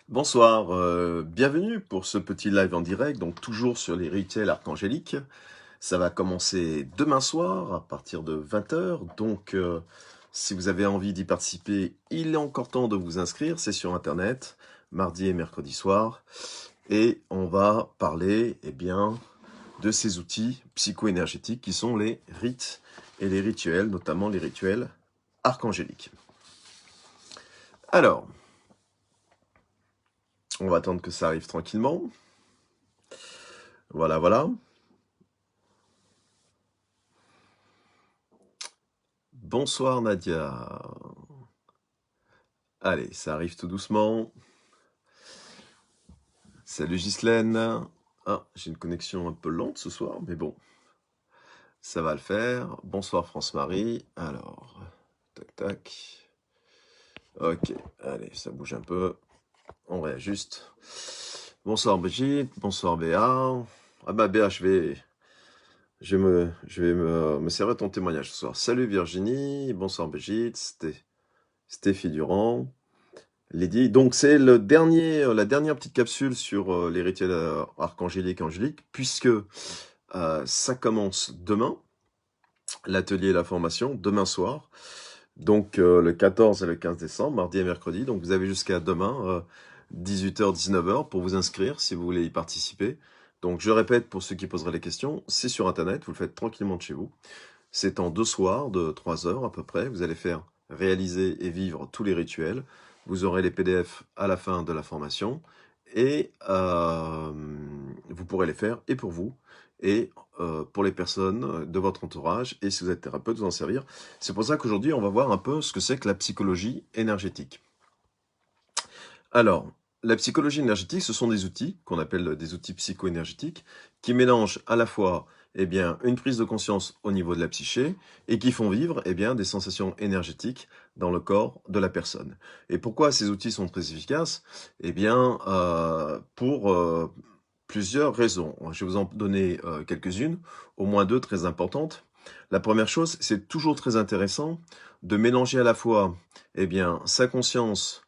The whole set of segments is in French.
Bonsoir, bienvenue pour ce petit live en direct, donc toujours sur les rituels archangéliques. Ça va commencer demain soir à partir de 20 h. Donc, si vous avez envie d'y participer, il est encore temps de vous inscrire. C'est sur Internet, mardi et mercredi soir. Et on va parler, de ces outils psycho-énergétiques qui sont les rites et les rituels, notamment les rituels archangéliques. Alors, on va attendre que ça arrive tranquillement. Voilà, voilà. Bonsoir Nadia. Allez, ça arrive tout doucement. Salut Ghislaine. Ah, j'ai une connexion un peu lente ce soir, mais bon, ça va le faire. Bonsoir France-Marie. Alors, tac tac. Ok, allez, ça bouge un peu. On réajuste. Bonsoir Brigitte, bonsoir Béa. Ah bah Béa, je vais me servir ton témoignage ce soir. Salut Virginie, bonsoir Brigitte, Stéphie Durand. Lydie, donc c'est la dernière petite capsule sur les rituels archangéliques et angéliques, puisque ça commence demain, l'atelier et la formation, demain soir, donc le 14 et le 15 décembre, mardi et mercredi, donc vous avez jusqu'à demain, 18 h, 19 h, pour vous inscrire si vous voulez y participer. Donc je répète pour ceux qui poseraient les questions, c'est sur Internet, vous le faites tranquillement de chez vous. C'est en 2 soirs de 3 heures à peu près. Vous allez faire réaliser et vivre tous les rituels. Vous aurez les PDF à la fin de la formation. Et vous pourrez les faire et pour vous et pour les personnes de votre entourage. Et si vous êtes thérapeute, vous en servir. C'est pour ça qu'aujourd'hui, on va voir un peu ce que c'est que la psychologie énergétique. Alors, la psychologie énergétique, ce sont des outils qu'on appelle des outils psycho-énergétiques qui mélangent à la fois une prise de conscience au niveau de la psyché et qui font vivre des sensations énergétiques dans le corps de la personne. Et pourquoi ces outils sont très efficaces? Pour plusieurs raisons. Je vais vous en donner quelques-unes, au moins deux très importantes. La première chose, c'est toujours très intéressant de mélanger à la fois sa conscience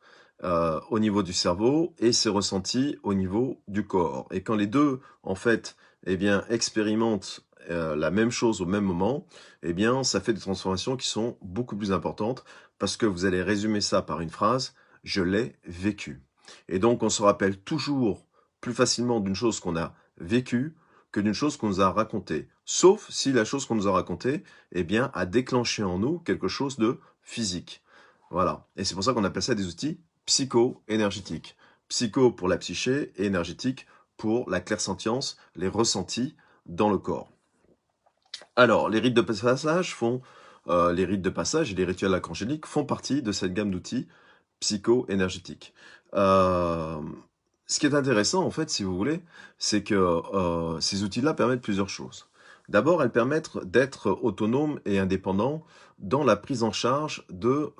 au niveau du cerveau et ses ressentis au niveau du corps. Et quand les deux, en fait, expérimentent la même chose au même moment, ça fait des transformations qui sont beaucoup plus importantes parce que vous allez résumer ça par une phrase, je l'ai vécu. Et donc, on se rappelle toujours plus facilement d'une chose qu'on a vécue que d'une chose qu'on nous a racontée. Sauf si la chose qu'on nous a racontée, a déclenché en nous quelque chose de physique. Voilà. Et c'est pour ça qu'on appelle ça des outils psycho-énergétique. Psycho pour la psyché et énergétique pour la clairsentience, les ressentis dans le corps. Alors, les rites de passage les rites de passage et les rituels archangéliques font partie de cette gamme d'outils psycho-énergétiques. Euh, Ce qui est intéressant, en fait, si vous voulez, c'est que ces outils-là permettent plusieurs choses. D'abord, elles permettent d'être autonomes et indépendants dans la prise en charge de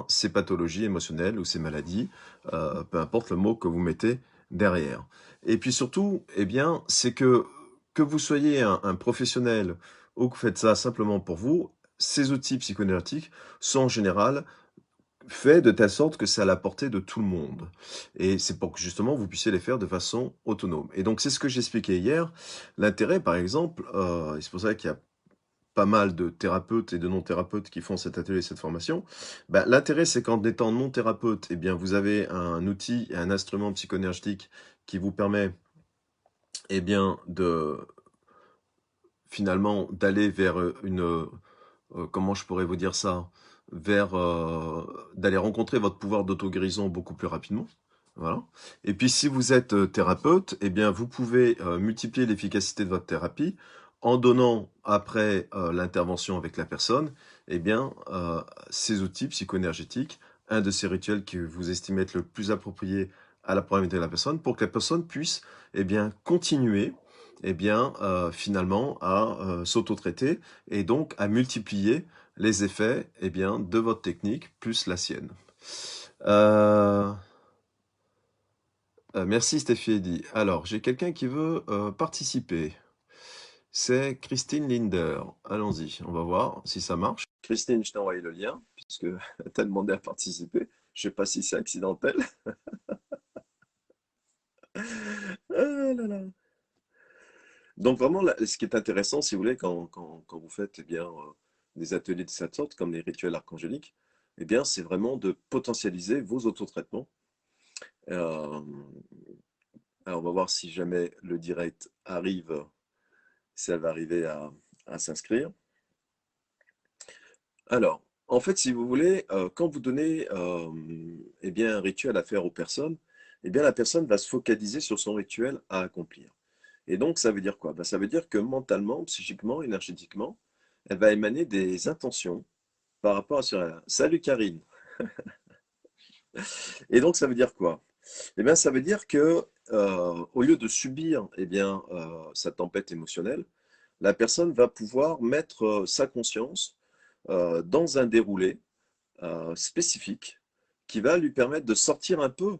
ces pathologies émotionnelles ou ces maladies, peu importe le mot que vous mettez derrière. Et puis surtout, c'est que vous soyez un professionnel ou que vous faites ça simplement pour vous, ces outils psychoénergétiques sont en général fait de telle sorte que c'est à la portée de tout le monde. Et c'est pour que justement vous puissiez les faire de façon autonome. Et donc c'est ce que j'expliquais hier. L'intérêt, par exemple, et c'est pour ça qu'il y a pas mal de thérapeutes et de non-thérapeutes qui font cet atelier, cette formation. L'intérêt, c'est qu'en étant non-thérapeute, vous avez un outil et un instrument psychoénergétique qui vous permet, de finalement d'aller vers comment je pourrais vous dire ça, vers d'aller rencontrer votre pouvoir d'auto-guérison beaucoup plus rapidement. Voilà. Et puis si vous êtes thérapeute, vous pouvez multiplier l'efficacité de votre thérapie en donnant après l'intervention avec la personne, ces outils psychoénergétiques, un de ces rituels que vous estimez être le plus approprié à la problématique de la personne, pour que la personne puisse continuer finalement à s'auto-traiter et donc à multiplier les effets de votre technique plus la sienne. Euh, merci Stéphie. Alors, j'ai quelqu'un qui veut participer. C'est Christine Linder. Allons-y, on va voir si ça marche. Christine, je t'ai envoyé le lien puisque tu as demandé à participer. Je sais pas si c'est accidentel. Ah là là. Donc vraiment, là, ce qui est intéressant, si vous voulez, quand vous faites eh bien, des ateliers de cette sorte, comme les rituels archangéliques, eh bien, c'est vraiment de potentialiser vos autotraitements. Euh, alors, on va voir si jamais le direct arrive, si elle va arriver à s'inscrire. Alors, en fait, si vous voulez, quand vous donnez eh bien, un rituel à faire aux personnes, eh bien, la personne va se focaliser sur son rituel à accomplir. Et donc, ça veut dire quoi? Ben, ça veut dire que mentalement, psychiquement, énergétiquement, elle va émaner des intentions par rapport à cela. Salut Karine. Et donc, ça veut dire quoi? Eh bien, ça veut dire que au lieu de subir eh bien, sa tempête émotionnelle, la personne va pouvoir mettre sa conscience dans un déroulé spécifique qui va lui permettre de sortir un peu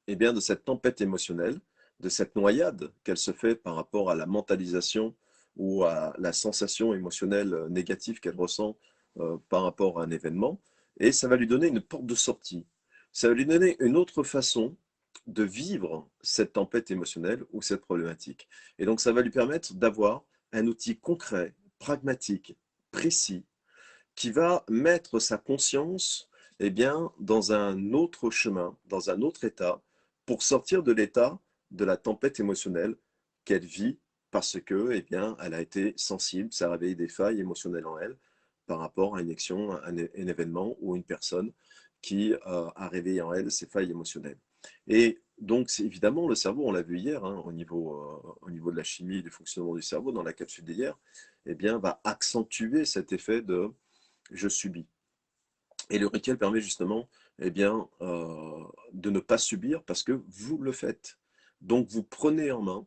eh bien, de cette tempête émotionnelle, de cette noyade qu'elle se fait par rapport à la mentalisation ou à la sensation émotionnelle négative qu'elle ressent par rapport à un événement. Et ça va lui donner une porte de sortie. Ça va lui donner une autre façon de vivre cette tempête émotionnelle ou cette problématique. Et donc ça va lui permettre d'avoir un outil concret, pragmatique, précis, qui va mettre sa conscience eh bien, dans un autre chemin, dans un autre état, pour sortir de l'état de la tempête émotionnelle qu'elle vit parce que, eh bien, elle a été sensible, ça a réveillé des failles émotionnelles en elle par rapport à une action, un événement ou une personne qui a réveillé en elle ces failles émotionnelles. Et donc, c'est évidemment, le cerveau, on l'a vu hier, hein, au niveau de la chimie et du fonctionnement du cerveau, dans la capsule d'hier, eh bien, va accentuer cet effet de je subis. Et le rituel permet justement eh bien, de ne pas subir parce que vous le faites. Donc vous prenez en main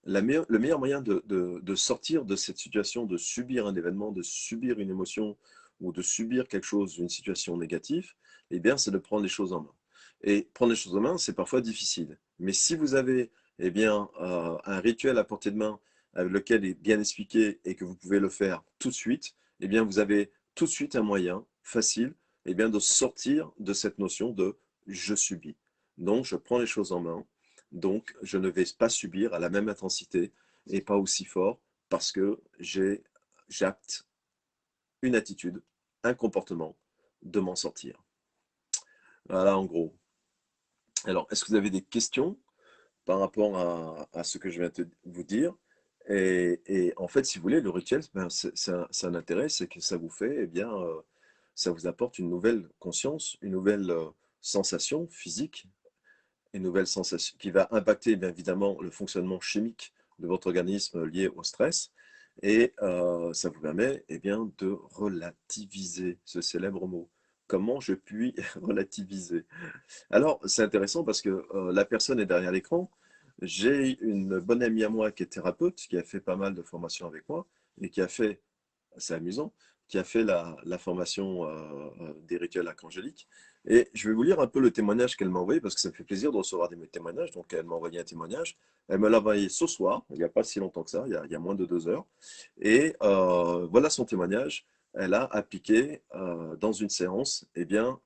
le meilleur moyen de sortir de cette situation, de subir un événement, de subir une émotion ou de subir quelque chose, une situation négative, eh bien, c'est de prendre les choses en main. Et prendre les choses en main, c'est parfois difficile. Mais si vous avez eh bien, un rituel à portée de main avec lequel est bien expliqué et que vous pouvez le faire tout de suite, eh bien, vous avez tout de suite un moyen facile eh bien, de sortir de cette notion de je subis. Donc, je prends les choses en main. Donc, je ne vais pas subir à la même intensité et pas aussi fort parce que j'acte une attitude, un comportement de m'en sortir. Voilà, en gros. Alors, est-ce que vous avez des questions par rapport à ce que je viens de vous dire? Et en fait, si vous voulez, le rituel, ben, c'est un intérêt, c'est que ça vous fait, eh bien, ça vous apporte une nouvelle conscience, une nouvelle sensation physique, une nouvelle sensation qui va impacter bien évidemment le fonctionnement chimique de votre organisme lié au stress. Et ça vous permet eh bien, de relativiser ce célèbre mot. Comment je puis relativiser? Alors, c'est intéressant parce que la personne est derrière l'écran. J'ai une bonne amie à moi qui est thérapeute, qui a fait pas mal de formations avec moi et qui a fait c'est amusant, qui a fait la formation des rituels archangéliques. Et je vais vous lire un peu le témoignage qu'elle m'a envoyé, parce que ça me fait plaisir de recevoir des témoignages. Donc, elle m'a envoyé un témoignage. Elle me l'a envoyé ce soir, il n'y a pas si longtemps que ça, il y a moins de 2 heures. Et voilà son témoignage. Elle a appliqué dans une séance eh bien,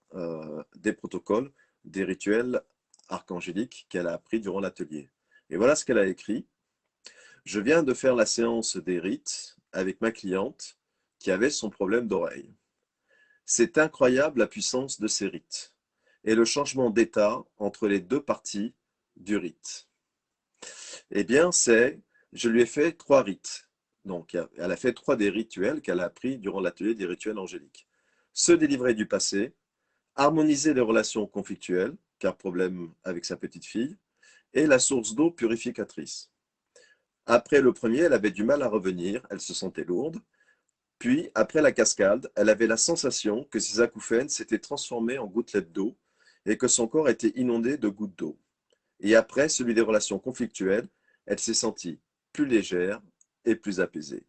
des protocoles, des rituels archangéliques qu'elle a appris durant l'atelier. Et voilà ce qu'elle a écrit. Je viens de faire la séance des rites avec ma cliente qui avait son problème d'oreille. C'est incroyable la puissance de ces rites et le changement d'état entre les deux parties du rite. Eh bien, je lui ai fait 3 rites. Donc, elle a fait 3 des rituels qu'elle a appris durant l'atelier des rituels angéliques. Se délivrer du passé, harmoniser les relations conflictuelles, car problème avec sa petite fille, et la source d'eau purificatrice. Après le premier, elle avait du mal à revenir, elle se sentait lourde. Puis, après la cascade, elle avait la sensation que ses acouphènes s'étaient transformés en gouttelettes d'eau et que son corps était inondé de gouttes d'eau. Et après celui des relations conflictuelles, elle s'est sentie plus légère et plus apaisée.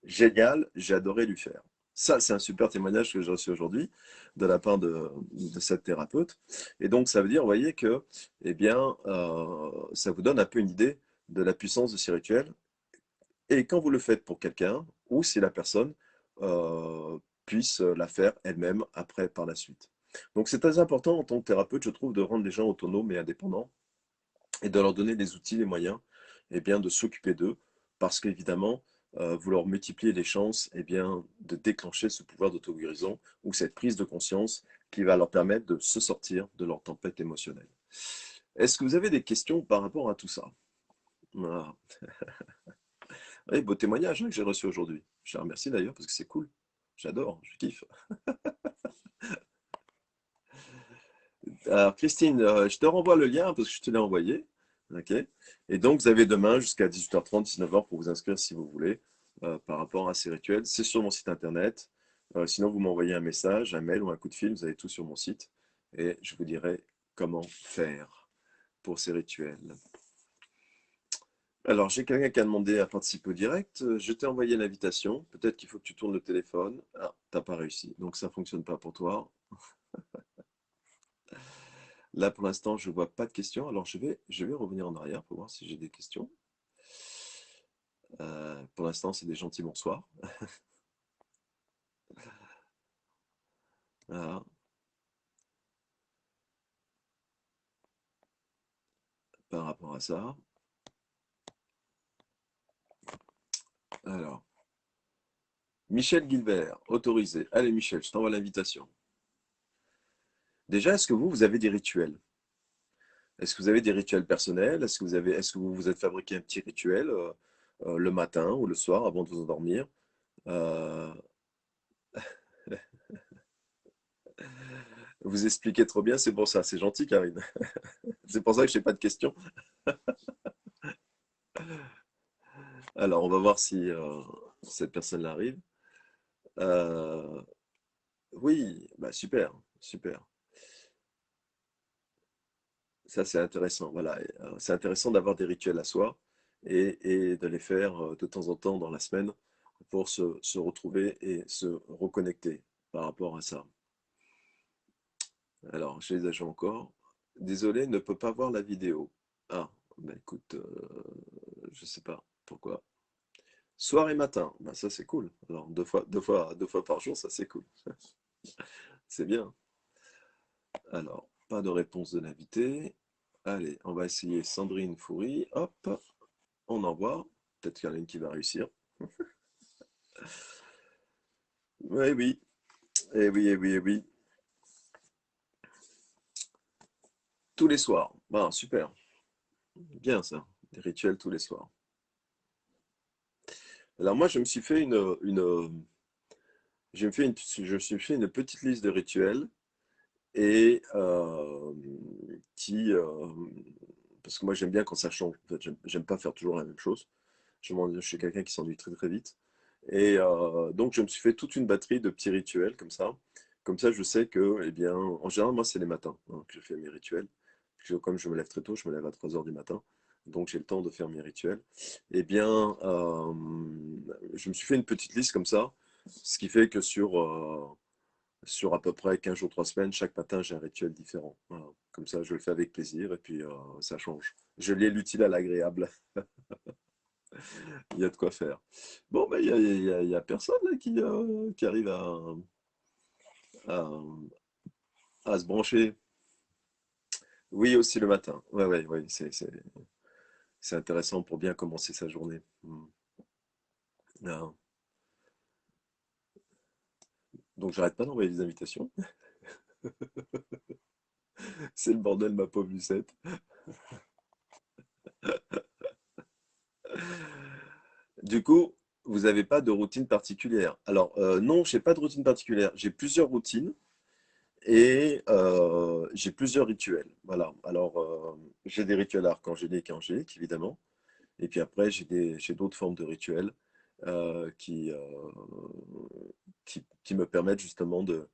Génial, j'ai adoré lui faire. Ça, c'est un super témoignage que j'ai reçu aujourd'hui de la part de cette thérapeute. Et donc, ça veut dire, vous voyez, que eh bien, ça vous donne un peu une idée de la puissance de ces rituels et quand vous le faites pour quelqu'un, ou si la personne puisse la faire elle-même après par la suite. Donc c'est très important en tant que thérapeute, je trouve, de rendre les gens autonomes et indépendants et de leur donner les outils, les moyens, eh bien, de s'occuper d'eux, parce qu'évidemment, vous leur multipliez les chances, eh bien, de déclencher ce pouvoir d'auto-guérison ou cette prise de conscience qui va leur permettre de se sortir de leur tempête émotionnelle. Est-ce que vous avez des questions par rapport à tout ça? Voilà. Oui, beau témoignage hein, que j'ai reçu aujourd'hui. Je te remercie d'ailleurs parce que c'est cool. J'adore, je kiffe. Alors, Christine, je te renvoie le lien parce que je te l'ai envoyé. OK? Et donc, vous avez demain jusqu'à 18h30, 19h pour vous inscrire si vous voulez par rapport à ces rituels. C'est sur mon site internet. Sinon, vous m'envoyez un message, un mail ou un coup de fil. Vous avez tout sur mon site. Et je vous dirai comment faire pour ces rituels. Alors, j'ai quelqu'un qui a demandé à participer au direct. Je t'ai envoyé l'invitation. Peut-être qu'il faut que tu tournes le téléphone. Ah, t'as pas réussi. Donc, ça ne fonctionne pas pour toi. Là, pour l'instant, je ne vois pas de questions. Alors, je vais revenir en arrière pour voir si j'ai des questions. Pour l'instant, c'est des gentils bonsoirs. Voilà, par rapport à ça. Alors, Michel Guilbert, autorisé. Allez, Michel, je t'envoie l'invitation. Déjà, est-ce que vous avez des rituels? Est-ce que vous avez des rituels personnels? Est-ce que vous vous êtes fabriqué un petit rituel le matin ou le soir avant de vous endormir? Euh, Vous expliquez trop bien, c'est pour ça. C'est gentil, Karine. C'est pour ça que je n'ai pas de questions. Alors, on va voir si cette personne-là arrive. Euh, oui, bah super, super. Ça, c'est intéressant. Voilà, c'est intéressant d'avoir des rituels à soi et de les faire de temps en temps dans la semaine pour se retrouver et se reconnecter par rapport à ça. Alors, je les agents encore. Désolé, ne peut pas voir la vidéo. Ah, bah écoute, je sais pas pourquoi. Soir et matin, bah ça c'est cool. Alors deux fois par jour, ça c'est cool. C'est bien. Alors, pas de réponse de l'invité. Allez, on va essayer Sandrine Foury. Hop, on envoie. Peut-être qu'il y en a une qui va réussir. Oui, oui. Eh oui, eh oui, eh oui. Tous les soirs. Bon, super. Bien ça. Des rituels tous les soirs. Alors moi, je me suis fait une petite liste de rituels et parce que moi j'aime bien quand ça change. En fait, j'aime pas faire toujours la même chose. Je suis quelqu'un qui s'ennuie très très vite. Et donc je me suis fait toute une batterie de petits rituels comme ça. Comme ça, je sais que, eh bien, en général, moi c'est les matins hein, que je fais mes rituels. Comme je me lève très tôt, je me lève à 3 heures du matin. Donc j'ai le temps de faire mes rituels. Eh bien, je me suis fait une petite liste comme ça. Ce qui fait que sur à peu près 15 jours, 3 semaines, chaque matin, j'ai un rituel différent. Voilà. Comme ça, je le fais avec plaisir et puis ça change. Je lie l'utile à l'agréable. Il y a de quoi faire. Bon, ben, il y a personne là, qui arrive à, à se brancher. Oui, aussi le matin. Ouais, ouais, ouais, c'est intéressant pour bien commencer sa journée. Ah. Donc, j'arrête pas d'envoyer des invitations. C'est le bordel, ma pauvre Lucette. Du coup, vous n'avez pas de routine particulière. Alors, non, j'ai pas de routine particulière. J'ai plusieurs routines et j'ai plusieurs rituels. Voilà. Alors, j'ai des rituels archangéliques et angéliques, évidemment. Et puis après, j'ai d'autres formes de rituels euh, qui, euh, qui me permettent justement de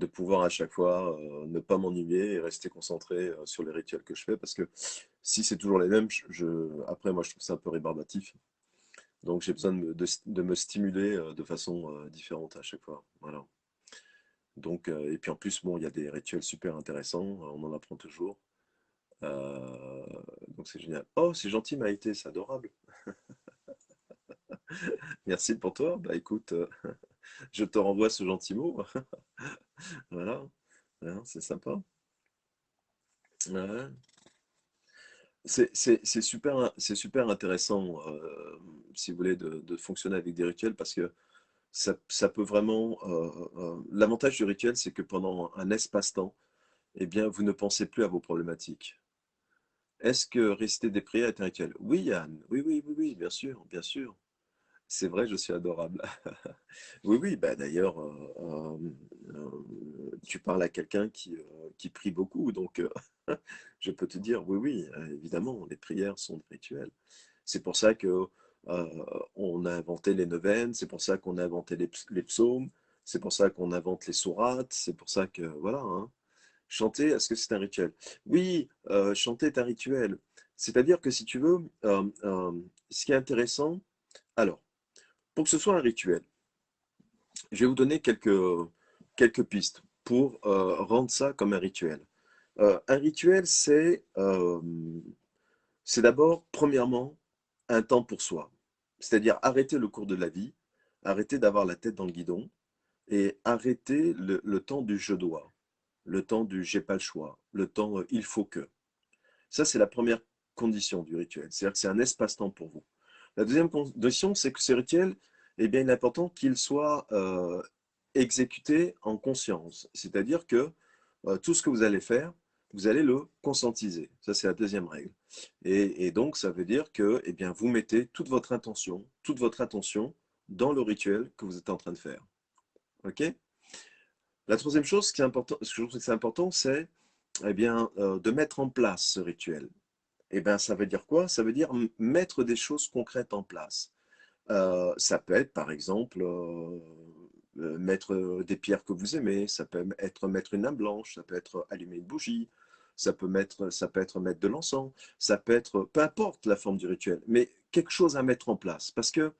pouvoir à chaque fois ne pas m'ennuyer et rester concentré sur les rituels que je fais. Parce que si c'est toujours les mêmes, après, moi, je trouve ça un peu rébarbatif. Donc j'ai besoin de me stimuler de façon différente à chaque fois. Voilà. Donc, et puis en plus, bon, il y a des rituels super intéressants, on en apprend toujours. Euh, donc c'est génial. Oh, c'est gentil, Maïté, c'est adorable. Merci pour toi. Bah écoute, je te renvoie ce gentil mot. Voilà. Hein, c'est sympa. Ouais. c'est super intéressant, si vous voulez, de fonctionner avec des rituels parce que ça peut vraiment. L'avantage du rituel, c'est que pendant un espace-temps, eh bien, vous ne pensez plus à vos problématiques. Est-ce que réciter des prières est un rituel? Oui, Yann. Oui, oui, oui, oui, bien sûr, bien sûr. C'est vrai, je suis adorable. Oui, oui, bah d'ailleurs, tu parles à quelqu'un qui prie beaucoup, donc je peux te dire, oui, oui, évidemment, les prières sont des rituels. C'est pour ça que on a inventé les neuvaines, c'est pour ça qu'on a inventé les psaumes, c'est pour ça qu'on invente les sourates, c'est pour ça que, voilà, hein. Chanter, est-ce que c'est un rituel? Oui, chanter est un rituel. C'est-à-dire que si tu veux, ce qui est intéressant, alors, pour que ce soit un rituel, je vais vous donner quelques pistes pour rendre ça comme un rituel. Un rituel, c'est d'abord, premièrement, un temps pour soi. C'est-à-dire arrêter le cours de la vie, arrêter d'avoir la tête dans le guidon et arrêter le temps du je dois, le temps du j'ai pas le choix, le temps il faut que. Ça, c'est la première condition du rituel. C'est-à-dire que c'est un espace-temps pour vous. La deuxième condition, c'est que ce rituel, eh bien, il est important qu'il soit exécuté en conscience. C'est-à-dire que tout ce que vous allez faire, vous allez le conscientiser. Ça, c'est la deuxième règle. Et donc, ça veut dire que eh bien, vous mettez toute votre attention dans le rituel que vous êtes en train de faire. OK? La troisième chose, ce que je trouve que c'est important, c'est eh bien, de mettre en place ce rituel. Eh bien, ça veut dire quoi? Ça veut dire mettre des choses concrètes en place. Ça peut être, par exemple, mettre des pierres que vous aimez, ça peut être mettre une âme blanche, ça peut être allumer une bougie, ça peut être mettre de l'encens, ça peut être, peu importe la forme du rituel, mais quelque chose à mettre en place. Parce que,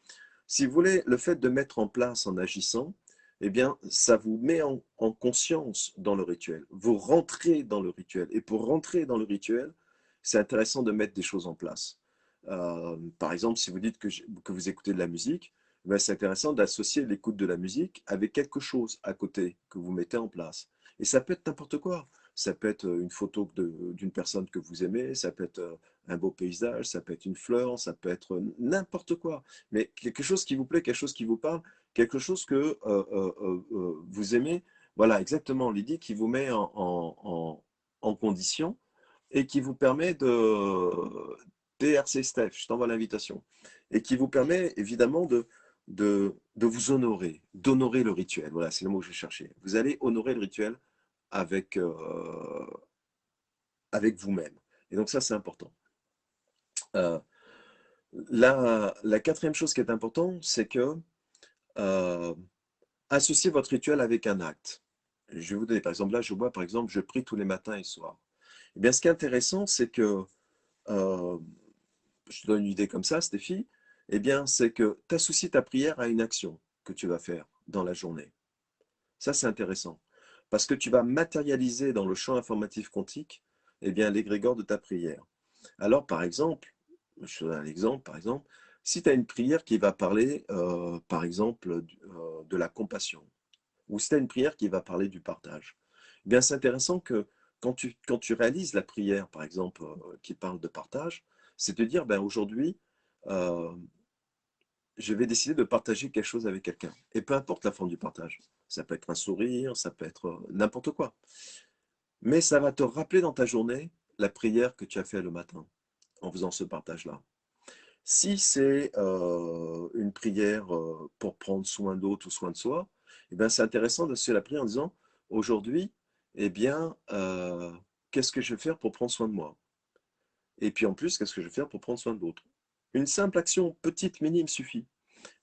si vous voulez, le fait de mettre en place en agissant, eh bien, ça vous met en conscience dans le rituel. Vous rentrez dans le rituel. Et pour rentrer dans le rituel, c'est intéressant de mettre des choses en place. Par exemple, si vous dites que vous écoutez de la musique, ben c'est intéressant d'associer l'écoute de la musique avec quelque chose à côté que vous mettez en place. Et ça peut être n'importe quoi. Ça peut être une photo d'une personne que vous aimez, ça peut être un beau paysage, ça peut être une fleur, ça peut être n'importe quoi. Mais quelque chose qui vous plaît, quelque chose qui vous parle, quelque chose que vous aimez. Voilà, exactement, Lydie, qui vous met en condition et qui vous permet DRC Steph, je t'envoie l'invitation, et qui vous permet évidemment de vous honorer, d'honorer le rituel. Voilà, c'est le mot que je cherchais. Vous allez honorer le rituel avec, avec vous-même. Et donc ça, c'est important. Euh, la quatrième chose qui est importante, c'est que euh, associez votre rituel avec un acte. Je vais vous donner, par exemple, là, je vois, par exemple, je prie tous les matins et soirs. Eh bien, ce qui est intéressant, c'est que euh, je te donne une idée comme ça, Stéphie, eh bien, c'est que tu associes ta prière à une action que tu vas faire dans la journée. Ça, c'est intéressant. Parce que tu vas matérialiser dans le champ informatif quantique, eh bien, l'égrégore de ta prière. Alors, par exemple, je te donne un exemple, par exemple, si tu as une prière qui va parler, par exemple, de la compassion, ou si tu as une prière qui va parler du partage, eh bien, c'est intéressant que quand tu réalises la prière, par exemple, qui parle de partage, c'est de dire, ben, aujourd'hui, euh, je vais décider de partager quelque chose avec quelqu'un. Et peu importe la forme du partage. Ça peut être un sourire, ça peut être n'importe quoi. Mais ça va te rappeler dans ta journée la prière que tu as fait le matin en faisant ce partage-là. Si c'est une prière pour prendre soin d'autres ou soin de soi, eh bien, c'est intéressant d'associer la prière en disant, aujourd'hui, eh bien, qu'est-ce que je vais faire pour prendre soin de moi? Et puis en plus, qu'est-ce que je vais faire pour prendre soin de l'autre? Une simple action petite, minime suffit.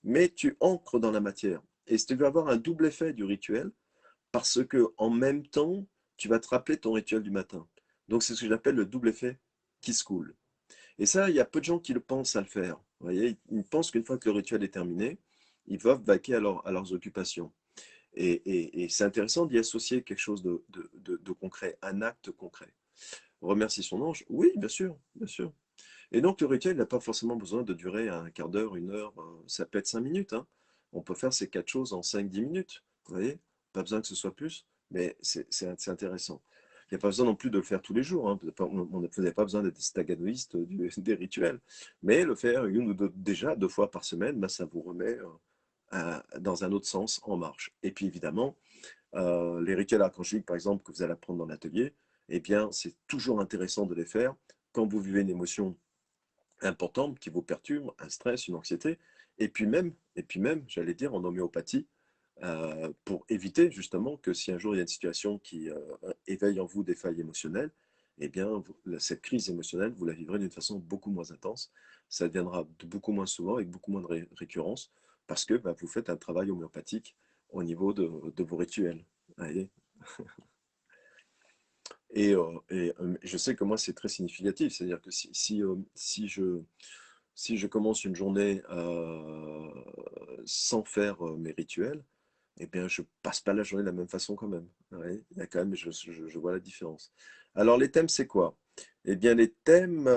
Mais tu ancres dans la matière. Et tu vas avoir un double effet du rituel, parce que en même temps, tu vas te rappeler ton rituel du matin. Donc c'est ce que j'appelle le double effet qui se coule. Et ça, il y a peu de gens qui le pensent à le faire. Vous voyez, ils pensent qu'une fois que le rituel est terminé, ils doivent vaquer à leurs occupations. Et c'est intéressant d'y associer quelque chose de concret, un acte concret. Remercier son ange, oui, bien sûr, bien sûr. Et donc, le rituel n'a pas forcément besoin de durer un quart d'heure, une heure, ça peut être 5 minutes, hein. On peut faire ces quatre choses en 5-10 minutes, vous voyez? Pas besoin que ce soit plus, mais c'est intéressant. Il n'y a pas besoin non plus de le faire tous les jours, hein. On n'a pas besoin d'être des staganoïstes des rituels. Mais le faire une ou deux, déjà 2 fois par semaine, ben, ça vous remet dans un autre sens en marche. Et puis évidemment, les rituels archangéliques, par exemple, que vous allez apprendre dans l'atelier, eh bien, c'est toujours intéressant de les faire quand vous vivez une émotion importante qui vous perturbe, un stress, une anxiété, et puis même, j'allais dire, en homéopathie, pour éviter justement que si un jour il y a une situation qui éveille en vous des failles émotionnelles, eh bien, cette crise émotionnelle, vous la vivrez d'une façon beaucoup moins intense. Ça viendra beaucoup moins souvent, avec beaucoup moins de récurrence, parce que bah, vous faites un travail homéopathique au niveau de vos rituels. Voyez. Et je sais que moi, c'est très significatif. C'est-à-dire que si je commence une journée sans faire mes rituels, eh bien, je passe pas la journée de la même façon quand même. Ouais, il y a quand même, je vois la différence. Alors, les thèmes, c'est quoi? Eh bien, les thèmes,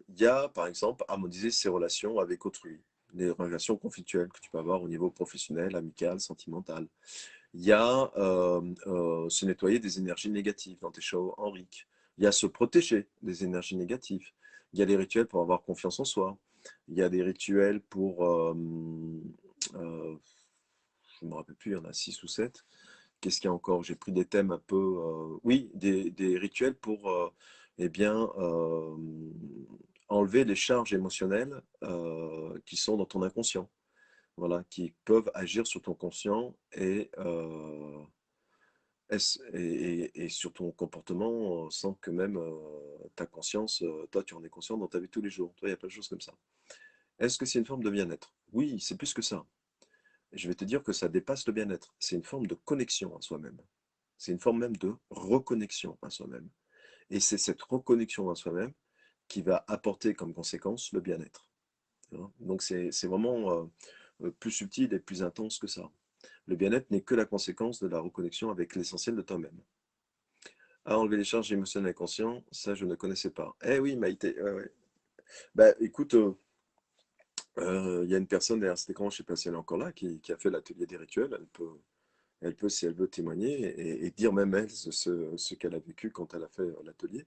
il y a, par exemple, harmoniser ses relations avec autrui, les relations conflictuelles que tu peux avoir au niveau professionnel, amical, sentimental. Il y a se nettoyer des énergies négatives dans tes chakras auriques. Il y a se protéger des énergies négatives. Il y a des rituels pour avoir confiance en soi. Il y a des rituels pour, euh, je ne me rappelle plus, il y en a 6 ou 7. Qu'est-ce qu'il y a encore? J'ai pris des thèmes un peu, oui, des rituels pour, eh bien, enlever les charges émotionnelles qui sont dans ton inconscient. Voilà, qui peuvent agir sur ton conscient et sur ton comportement sans que même ta conscience, toi tu en es conscient dans ta vie de tous les jours. Toi, il y a plein de choses comme ça. Est-ce que c'est une forme de bien-être? Oui, c'est plus que ça. Je vais te dire que ça dépasse le bien-être. C'est une forme de connexion à soi-même. C'est une forme même de reconnexion à soi-même. Et c'est cette reconnexion à soi-même qui va apporter comme conséquence le bien-être. Donc c'est vraiment plus subtil et plus intense que ça. Le bien-être n'est que la conséquence de la reconnexion avec l'essentiel de toi-même. Ah, enlever les charges émotionnelles inconscientes, ça je ne connaissais pas. Eh oui, Maïté, ouais, ouais. Bah écoute, il y a une personne derrière cet écran, je ne sais pas si elle est encore là, qui a fait l'atelier des rituels. Elle peut, si elle veut, témoigner et dire même elle ce qu'elle a vécu quand elle a fait l'atelier.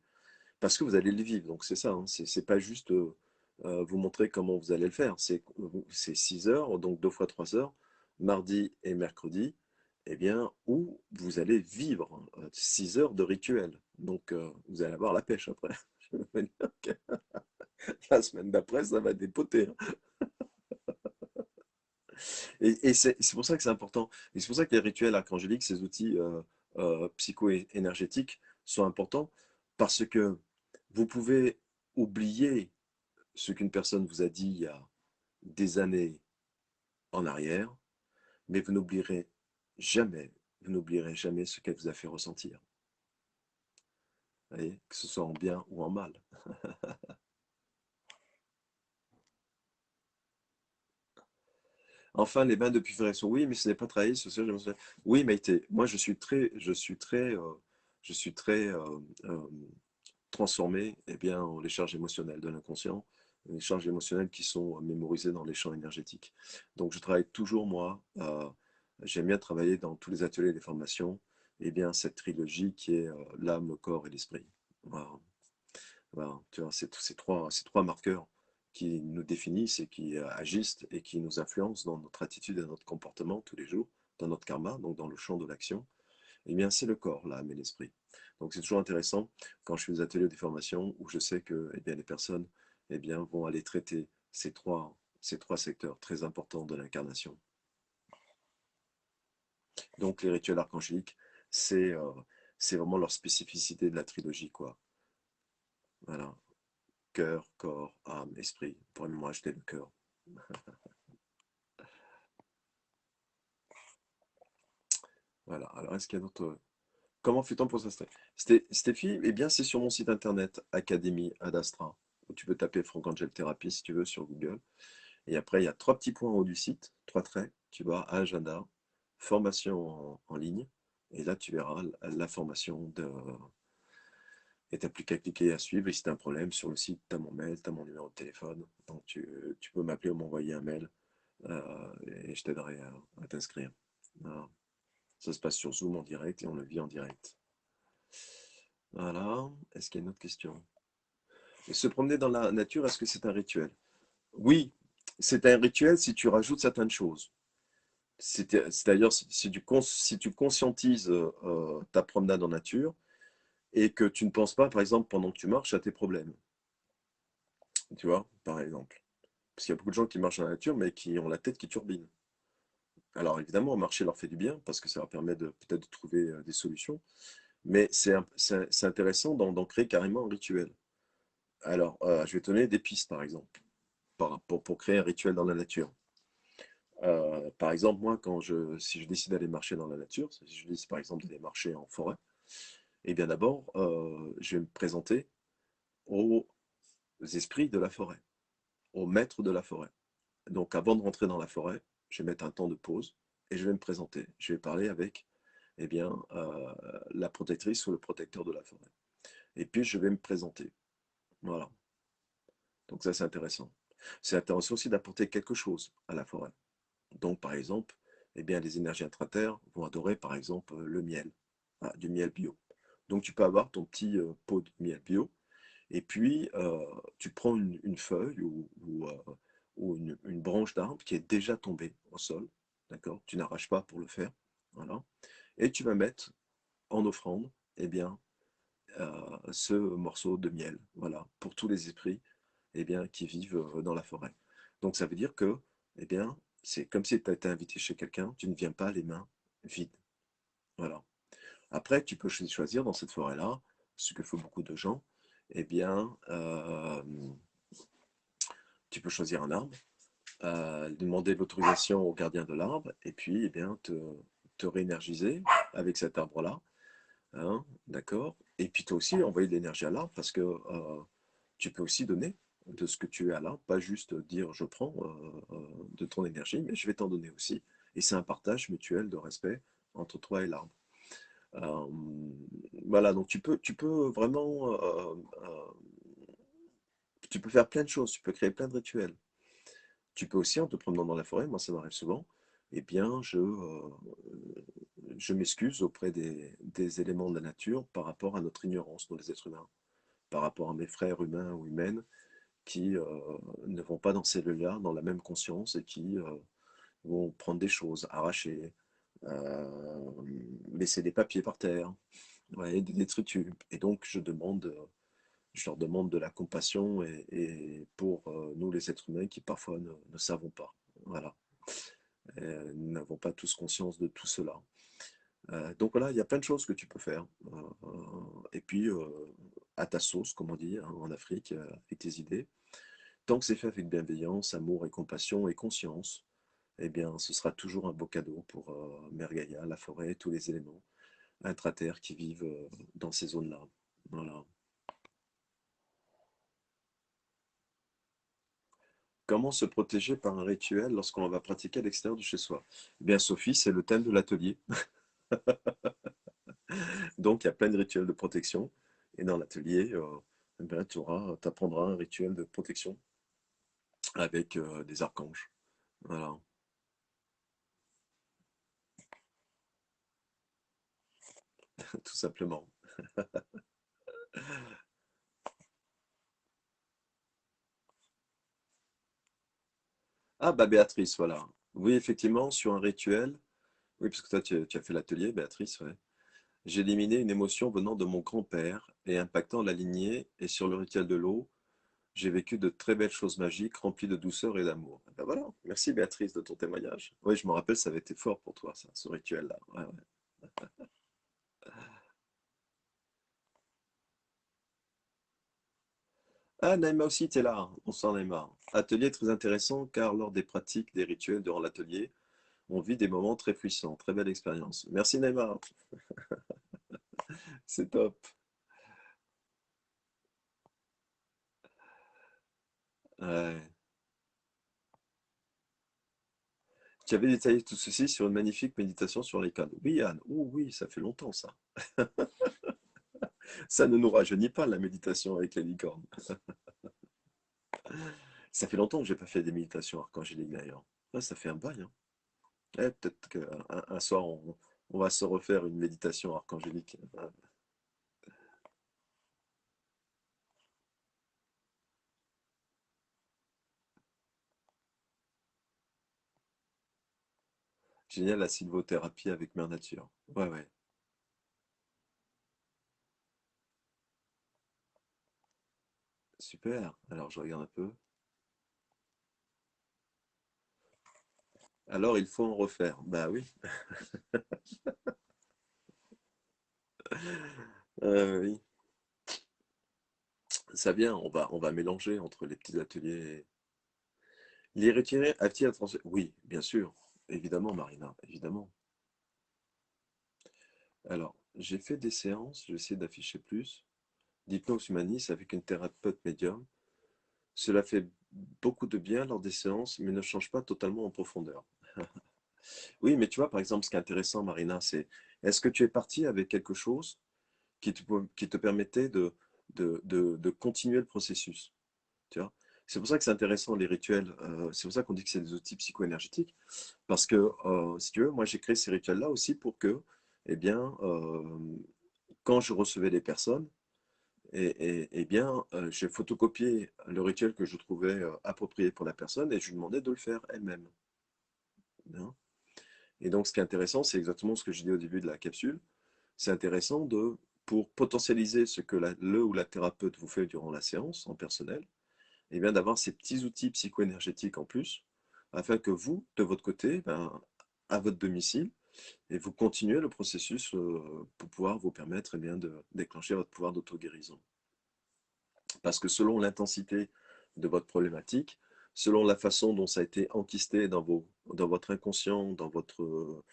Parce que vous allez le vivre, donc c'est ça, hein. C'est pas juste vous montrer comment vous allez le faire. C'est 6 heures, donc 2 fois 3 heures, mardi et mercredi, eh bien, où vous allez vivre 6 heures de rituel. Donc vous allez avoir la pêche après. Je veux dire que la semaine d'après, ça va dépoter, hein. Et c'est pour ça que c'est important. Et c'est pour ça que les rituels archangéliques, ces outils psycho-énergétiques sont importants parce que vous pouvez oublier ce qu'une personne vous a dit il y a des années en arrière, mais vous n'oublierez jamais ce qu'elle vous a fait ressentir. Vous voyez, que ce soit en bien ou en mal. Enfin, les bains de purification, oui, mais ce n'est pas travaillé sur ce sujet. Oui, Maïté, moi je suis très transformé eh bien, en les charges émotionnelles de l'inconscient, les charges émotionnelles qui sont mémorisées dans les champs énergétiques. Donc je travaille toujours, moi, j'aime bien travailler dans tous les ateliers et les formations, eh bien, cette trilogie qui est l'âme, le corps et l'esprit. Voilà. Voilà, tu vois, c'est ces trois marqueurs qui nous définissent et qui agissent et qui nous influencent dans notre attitude et notre comportement tous les jours, dans notre karma, donc dans le champ de l'action. Eh bien, c'est le corps, l'âme et l'esprit. Donc, c'est toujours intéressant quand je fais des ateliers de formation où je sais que eh bien, les personnes eh bien, vont aller traiter ces trois secteurs très importants de l'incarnation. Donc, les rituels archangéliques, c'est vraiment leur spécificité de la trilogie, quoi. Voilà. Cœur, corps, âme, esprit. Pour moi acheter le cœur. Voilà. Alors, est-ce qu'il y a d'autres. Comment fait-on pour s'inscrire? Stéphie, eh bien, c'est sur mon site internet, Académie Ad Astra, où tu peux taper Franck Angel Thérapie si tu veux sur Google. Et après, il y a 3 petits points en haut du site, 3 traits. Tu vois, agenda, formation en ligne. Et là, tu verras la formation de. Et tu n'as plus qu'à cliquer à suivre. Et si tu as un problème sur le site, tu as mon mail, tu as mon numéro de téléphone. Donc, tu peux m'appeler ou m'envoyer un mail et je t'aiderai à t'inscrire. Voilà. Ça se passe sur Zoom en direct et on le vit en direct. Voilà. Est-ce qu'il y a une autre question? Et se promener dans la nature, est-ce que c'est un rituel? Oui, c'est un rituel si tu rajoutes certaines choses. C'est-à-dire si tu conscientises ta promenade en nature et que tu ne penses pas, par exemple, pendant que tu marches, à tes problèmes. Tu vois, par exemple. Parce qu'il y a beaucoup de gens qui marchent dans la nature, mais qui ont la tête qui turbine. Alors évidemment, marcher leur fait du bien, parce que ça leur permet de peut-être de trouver des solutions. Mais c'est intéressant d'en créer carrément un rituel. Alors, je vais te donner des pistes, par exemple, pour créer un rituel dans la nature. Par exemple, moi, si je décide d'aller marcher dans la nature, si je décide par exemple d'aller marcher en forêt, eh bien d'abord, je vais me présenter aux esprits de la forêt, aux maîtres de la forêt. Donc avant de rentrer dans la forêt, je vais mettre un temps de pause et je vais me présenter. Je vais parler avec eh bien, la protectrice ou le protecteur de la forêt. Et puis je vais me présenter. Voilà. Donc ça, c'est intéressant. C'est intéressant aussi d'apporter quelque chose à la forêt. Donc par exemple, eh bien, les énergies intraterres vont adorer par exemple le miel, du miel bio. Donc tu peux avoir ton petit pot de miel bio. Et puis, tu prends une feuille ou une branche d'arbre qui est déjà tombée au sol, d'accord? Tu n'arraches pas pour le faire, voilà. Et tu vas mettre en offrande, eh bien, ce morceau de miel, voilà, pour tous les esprits, eh bien, qui vivent dans la forêt. Donc, ça veut dire que, eh bien, c'est comme si tu as été invité chez quelqu'un, tu ne viens pas les mains vides, voilà. Après, tu peux choisir dans cette forêt-là, ce que font beaucoup de gens, eh bien, tu peux choisir un arbre, demander l'autorisation au gardien de l'arbre, et puis eh bien, te réénergiser avec cet arbre-là. Hein, d'accord? Et puis toi aussi, envoyer de l'énergie à l'arbre, parce que tu peux aussi donner de ce que tu as là, pas juste dire je prends de ton énergie, mais je vais t'en donner aussi. Et c'est un partage mutuel de respect entre toi et l'arbre. Euh, voilà, donc tu peux vraiment, tu peux faire plein de choses, tu peux créer plein de rituels. Tu peux aussi, en te promenant dans la forêt, moi ça m'arrive souvent, eh bien je m'excuse auprès des éléments de la nature par rapport à notre ignorance, nous les êtres humains, par rapport à mes frères humains ou humaines qui ne vont pas dans ces lieux-là, dans la même conscience et qui vont prendre des choses, arracher, euh, laisser des papiers par terre, ouais, des détritus. Et donc je leur demande de la compassion et pour nous les êtres humains qui parfois ne savons pas. Voilà. Nous n'avons pas tous conscience de tout cela. Donc voilà, il y a plein de choses que tu peux faire. Et puis, à ta sauce, comme on dit hein, en Afrique, avec tes idées. Tant que c'est fait avec bienveillance, amour et compassion et conscience, eh bien, ce sera toujours un beau cadeau pour Mère Gaïa, la forêt, tous les éléments intraterres qui vivent dans ces zones-là. Voilà. Comment se protéger par un rituel lorsqu'on va pratiquer à l'extérieur de chez soi? Eh bien, Sophie, c'est le thème de l'atelier. Donc, il y a plein de rituels de protection. Et dans l'atelier, eh bien, tu apprendras un rituel de protection avec des archanges. Voilà, tout simplement. Ah, bah Béatrice, voilà. Oui, effectivement, sur un rituel, oui, parce que toi, tu as fait l'atelier, Béatrice, ouais. J'ai éliminé une émotion venant de mon grand-père et impactant la lignée, et sur le rituel de l'eau, j'ai vécu de très belles choses magiques, remplies de douceur et d'amour. Ah ben voilà, merci Béatrice de ton témoignage. Oui, je me rappelle, ça avait été fort pour toi, ça, ce rituel-là. Ouais, ouais. Ah, Naïma aussi, t'es là. Bonsoir Naïma. Atelier très intéressant car lors des pratiques des rituels durant l'atelier, on vit des moments très puissants. Très belle expérience. Merci Naïma. C'est top. Ouais. Tu avais détaillé tout ceci sur une magnifique méditation sur les canaux. Oui, Anne. Oh oui, ça fait longtemps ça. Ça ne nous rajeunit pas la méditation avec les licornes. Ça fait longtemps que j'ai pas fait des méditations archangéliques d'ailleurs. Ouais, ça fait un bail, hein. Peut-être qu'un soir on va se refaire une méditation archangélique. Génial, la sylvothérapie avec Mère Nature. Ouais, ouais. Super. Alors, je regarde un peu. Alors, il faut en refaire. Bah oui. Oui. Ça vient, on va mélanger entre les petits ateliers. Les retirer a-t-il attention? Oui, bien sûr. Évidemment, Marina, évidemment. Alors, j'ai fait des séances, je vais essayer d'afficher plus, d'hypnose humaniste avec une thérapeute médium. Cela fait beaucoup de bien lors des séances, mais ne change pas totalement en profondeur. Oui, mais tu vois, par exemple, ce qui est intéressant, Marina, c'est est-ce que tu es parti avec quelque chose qui te permettait de continuer le processus, tu vois? C'est pour ça que c'est intéressant, les rituels. C'est pour ça qu'on dit que c'est des outils psycho-énergétiques. Parce que, si tu veux, moi, j'ai créé ces rituels-là aussi pour que, eh bien, quand je recevais les personnes, eh bien, je photocopiais le rituel que je trouvais approprié pour la personne et je lui demandais de le faire elle-même, hein. Et donc, ce qui est intéressant, c'est exactement ce que je dis au début de la capsule. C'est intéressant pour potentialiser ce que le ou la thérapeute vous fait durant la séance en personnel, et bien d'avoir ces petits outils psycho-énergétiques en plus, afin que vous, de votre côté, ben, à votre domicile, et vous continuez le processus pour pouvoir vous permettre eh bien, de déclencher votre pouvoir d'auto-guérison. Parce que selon l'intensité de votre problématique, selon la façon dont ça a été enquisté dans votre inconscient, dans votre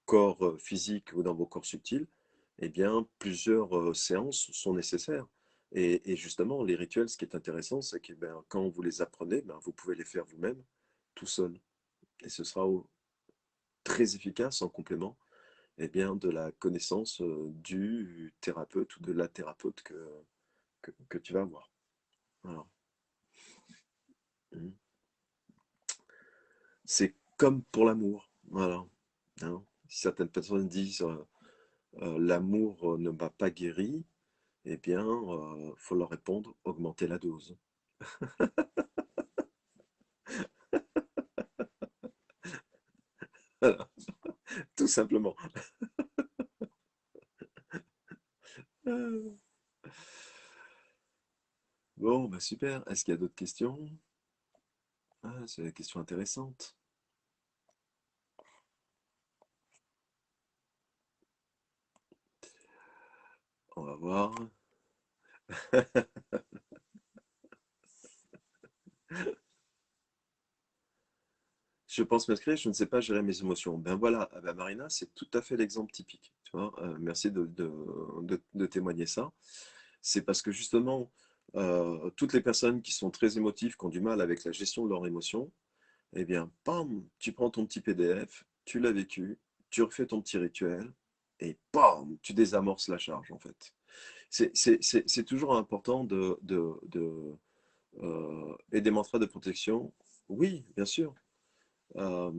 corps physique ou dans vos corps subtils, eh bien, plusieurs séances sont nécessaires. Et justement, les rituels, ce qui est intéressant, c'est que ben, quand vous les apprenez, ben, vous pouvez les faire vous-même, tout seul. Et ce sera très efficace en complément eh bien, de la connaissance du thérapeute ou de la thérapeute que tu vas avoir. Voilà. Mhm. C'est comme pour l'amour. Voilà. Hein. Certaines personnes disent l'amour ne m'a pas guéri, eh bien, faut leur répondre augmenter la dose. Voilà, tout simplement. Bon, bah super. Est-ce qu'il y a d'autres questions? Ah, c'est une question intéressante. On va voir. Je pense m'inscrire, je ne sais pas gérer mes émotions. Ben voilà, ah ben Marina, c'est tout à fait l'exemple typique. Tu vois, merci de témoigner ça. C'est parce que justement, toutes les personnes qui sont très émotives, qui ont du mal avec la gestion de leurs émotions, eh bien, pam, tu prends ton petit PDF, tu l'as vécu, tu refais ton petit rituel, et pam, tu désamorces la charge, en fait. C'est toujours important et des mantras de protection. Oui, bien sûr. Euh,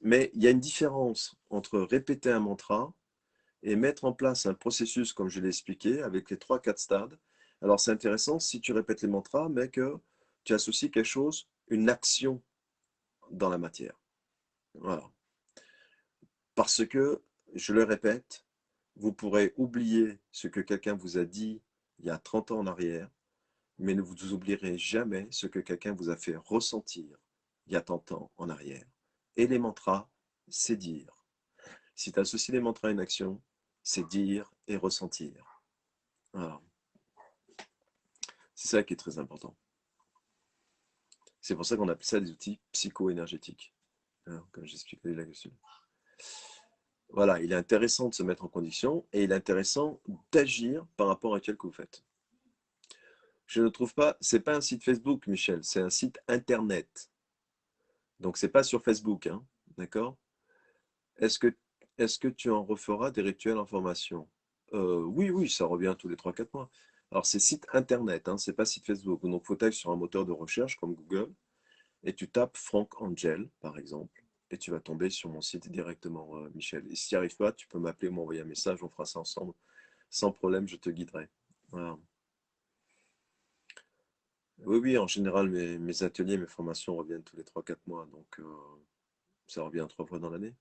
mais il y a une différence entre répéter un mantra et mettre en place un processus, comme je l'ai expliqué, avec les trois, quatre stades. Alors, c'est intéressant si tu répètes les mantras, mais que tu associes quelque chose, une action dans la matière. Voilà. Parce que, je le répète, vous pourrez oublier ce que quelqu'un vous a dit il y a 30 ans en arrière, mais ne vous oublierez jamais ce que quelqu'un vous a fait ressentir il y a 30 ans en arrière. Et les mantras, c'est dire. Si tu associes les mantras à une action, c'est dire et ressentir. Voilà. C'est ça qui est très important. C'est pour ça qu'on appelle ça des outils psycho-énergétiques, hein, comme j'expliquais là-dessus. Voilà, il est intéressant de se mettre en condition et il est intéressant d'agir par rapport à tel que vous faites. Je ne trouve pas, c'est pas un site Facebook, Michel, c'est un site internet. Donc c'est pas sur Facebook, hein, d'accord? Est-ce que, est-ce que tu en referas des rituels en formation? Oui, oui, ça revient tous les 3 4 mois. Alors c'est site internet, hein, c'est pas site Facebook. Donc faut taper sur un moteur de recherche comme Google et tu tapes Franck Angel, par exemple, et tu vas tomber sur mon site directement, Michel. Et si tu n'y arrives pas, tu peux m'appeler ou m'envoyer un message, on fera ça ensemble. Sans problème, je te guiderai. Voilà. Oui, oui, en général, mes ateliers, mes formations reviennent tous les 3 4 mois. Donc, Ça revient 3 fois dans l'année.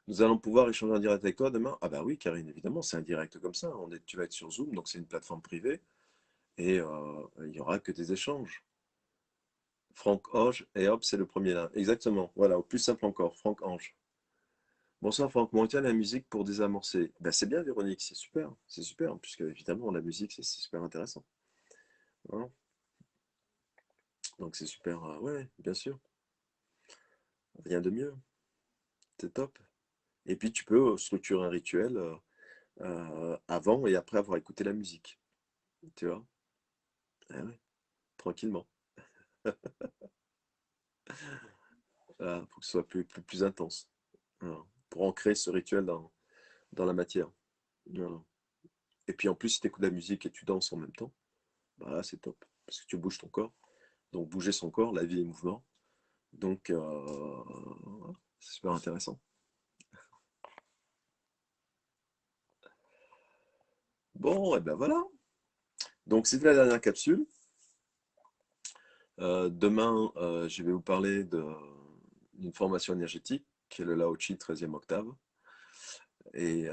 Nous allons pouvoir échanger en direct avec toi demain. Ah bah oui, Karine, évidemment, c'est un direct comme ça. Tu vas être sur Zoom, donc c'est une plateforme privée, et il n'y aura que des échanges. Franck Ange, et hop, c'est le premier là. Exactement, voilà, au plus simple encore, Franck Ange. Bonsoir Franck, mon la musique pour désamorcer. Ben, c'est bien Véronique, c'est super, puisque évidemment la musique c'est super intéressant. Hein. Donc c'est super, ouais, bien sûr, rien de mieux, c'est top. Et puis tu peux structurer un rituel avant et après avoir écouté la musique, tu vois. Ah ouais, tranquillement. Voilà, faut que ce soit plus intense. Voilà. Pour ancrer ce rituel dans la matière. Voilà. Et puis en plus, si tu écoutes la musique et tu danses en même temps, bah là, c'est top. Parce que tu bouges ton corps. Donc bouger son corps, la vie est mouvement. Donc voilà, c'est super intéressant. Bon, et ben voilà. Donc c'était la dernière capsule. Demain, je vais vous parler d'une formation énergétique qui est le Lao Chi 13e octave. Et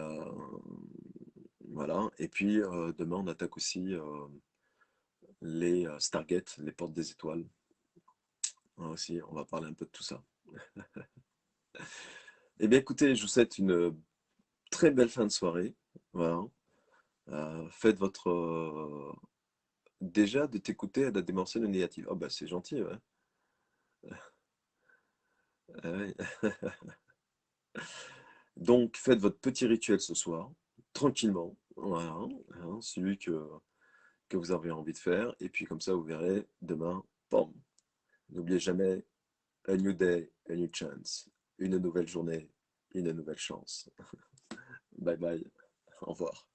voilà. Et puis demain, on attaque aussi les Stargate, les portes des étoiles. Aussi, on va parler un peu de tout ça. Eh bien, écoutez, je vous souhaite une très belle fin de soirée. Voilà. Faites votre. Déjà, de t'écouter, elle a démorcé le négatif. Oh, bah, c'est gentil, ouais. Ah ouais. Donc, faites votre petit rituel ce soir, tranquillement. Voilà. Hein, celui que vous avez envie de faire. Et puis, comme ça, vous verrez demain, bam. N'oubliez jamais, a new day, a new chance. Une nouvelle journée, une nouvelle chance. Bye bye. Au revoir.